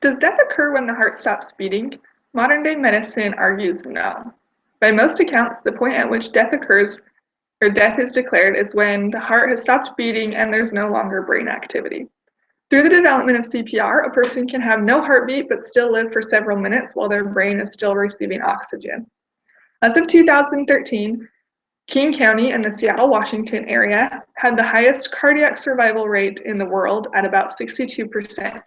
Does death occur when the heart stops beating? Modern-day medicine argues no. By most accounts, the point at which death occurs or death is declared is when the heart has stopped beating and there's no longer brain activity. Through the development of CPR, a person can have no heartbeat but still live for several minutes while their brain is still receiving oxygen. As of 2013, King County in the Seattle, Washington area had the highest cardiac survival rate in the world at about 62%.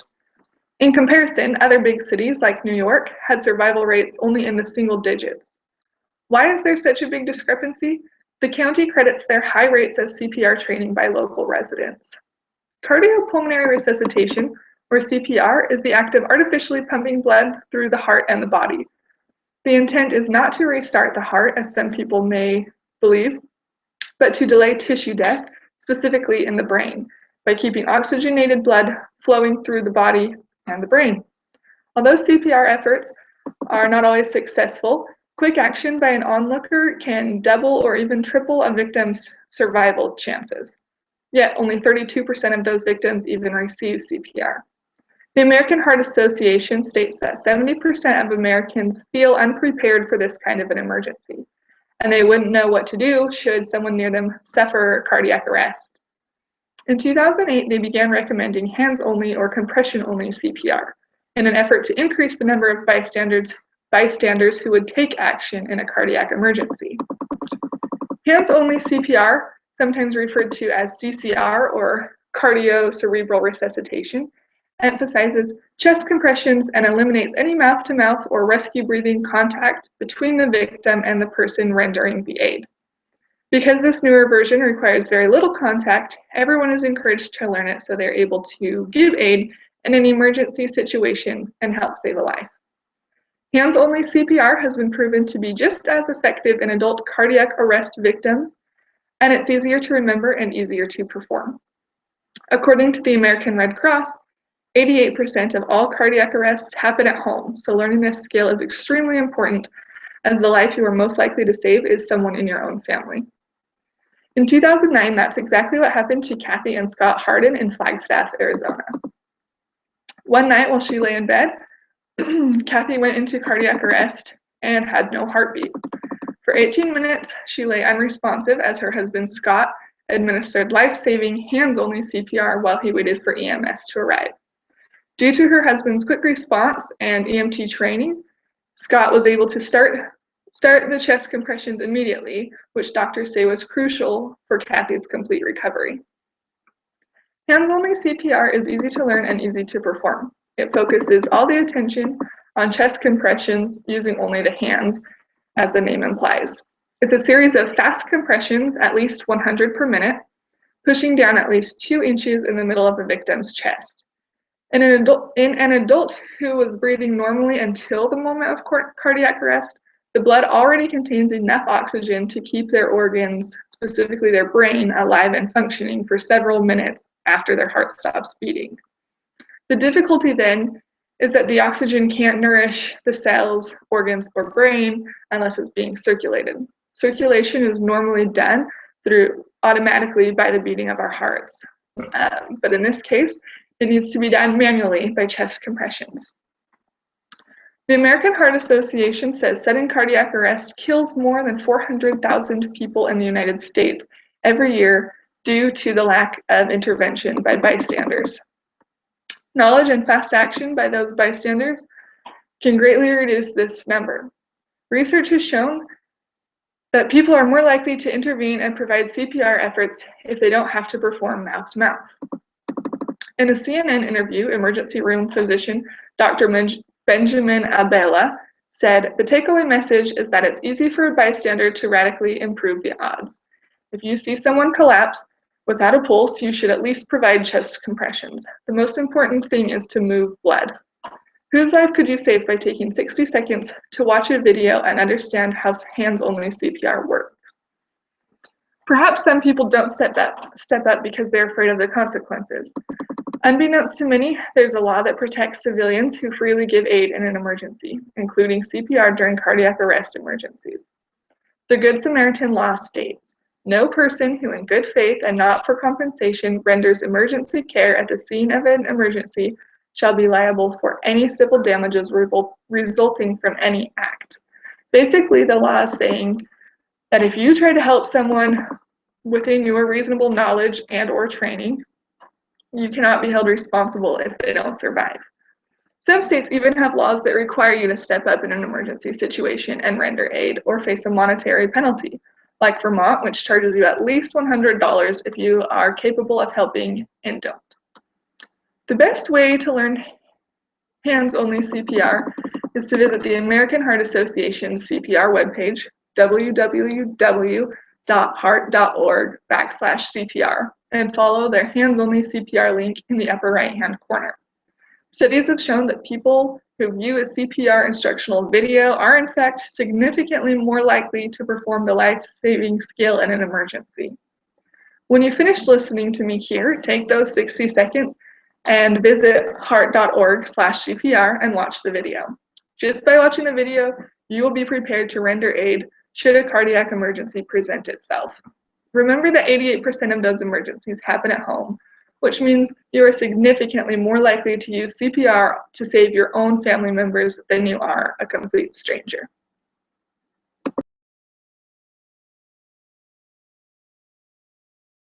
In comparison, other big cities like New York had survival rates only in the single digits. Why is there such a big discrepancy? The county credits their high rates of CPR training by local residents. Cardiopulmonary resuscitation, or CPR, is the act of artificially pumping blood through the heart and the body. The intent is not to restart the heart, as some people may believe, but to delay tissue death, specifically in the brain, by keeping oxygenated blood flowing through the body and the brain. Although CPR efforts are not always successful, quick action by an onlooker can double or even triple a victim's survival chances. Yet only 32% of those victims even receive CPR. The American Heart Association states that 70% of Americans feel unprepared for this kind of an emergency, and they wouldn't know what to do should someone near them suffer cardiac arrest. In 2008, they began recommending hands-only or compression-only CPR in an effort to increase the number of bystanders who would take action in a cardiac emergency. Hands-only CPR, sometimes referred to as CCR or cardiocerebral resuscitation, emphasizes chest compressions and eliminates any mouth-to-mouth or rescue breathing contact between the victim and the person rendering the aid. Because this newer version requires very little contact, everyone is encouraged to learn it so they're able to give aid in an emergency situation and help save a life. Hands-only CPR has been proven to be just as effective in adult cardiac arrest victims, and it's easier to remember and easier to perform. According to the American Red Cross, 88% of all cardiac arrests happen at home, so learning this skill is extremely important, as the life you are most likely to save is someone in your own family. In 2009, that's exactly what happened to Kathy and Scott Harden in Flagstaff, Arizona. One night while she lay in bed, Kathy went into cardiac arrest and had no heartbeat. For 18 minutes, she lay unresponsive as her husband Scott administered life-saving hands-only CPR while he waited for EMS to arrive. Due to her husband's quick response and EMT training, Scott was able to start the chest compressions immediately, which doctors say was crucial for Kathy's complete recovery. Hands-only CPR is easy to learn and easy to perform. It focuses all the attention on chest compressions using only the hands, as the name implies. It's a series of fast compressions, at least 100 per minute, pushing down at least 2 inches in the middle of the victim's chest. In an adult who was breathing normally until the moment of cardiac arrest, the blood already contains enough oxygen to keep their organs, specifically their brain, alive and functioning for several minutes after their heart stops beating. The difficulty then is that the oxygen can't nourish the cells, organs, or brain unless it's being circulated. Circulation is normally done automatically by the beating of our hearts. But in this case, it needs to be done manually by chest compressions. The American Heart Association says sudden cardiac arrest kills more than 400,000 people in the United States every year due to the lack of intervention by bystanders. Knowledge and fast action by those bystanders can greatly reduce this number. Research has shown that people are more likely to intervene and provide CPR efforts if they don't have to perform mouth-to-mouth. In a CNN interview, emergency room physician Dr. Benjamin Abela said, "The takeaway message is that it's easy for a bystander to radically improve the odds. If you see someone collapse without a pulse, you should at least provide chest compressions. The most important thing is to move blood." Whose life could you save by taking 60 seconds to watch a video and understand how hands-only CPR works? Perhaps some people don't step up because they're afraid of the consequences. Unbeknownst to many, there's a law that protects civilians who freely give aid in an emergency, including CPR during cardiac arrest emergencies. The Good Samaritan law states, "No person who in good faith and not for compensation renders emergency care at the scene of an emergency shall be liable for any civil damages resulting from any act. Basically, the law is saying that if you try to help someone within your reasonable knowledge and or training, you cannot be held responsible if they don't survive. Some states even have laws that require you to step up in an emergency situation and render aid or face a monetary penalty, like Vermont, which charges you at least $100 if you are capable of helping and don't. The best way to learn hands-only CPR is to visit the American Heart Association's CPR webpage, www.heart.org/CPR, and follow their hands-only CPR link in the upper right-hand corner. Studies have shown that people who view a CPR instructional video are in fact significantly more likely to perform the life-saving skill in an emergency. When you finish listening to me here, take those 60 seconds and visit heart.org/CPR and watch the video. Just by watching the video, you will be prepared to render aid should a cardiac emergency present itself. Remember that 88% of those emergencies happen at home, which means you are significantly more likely to use CPR to save your own family members than you are a complete stranger.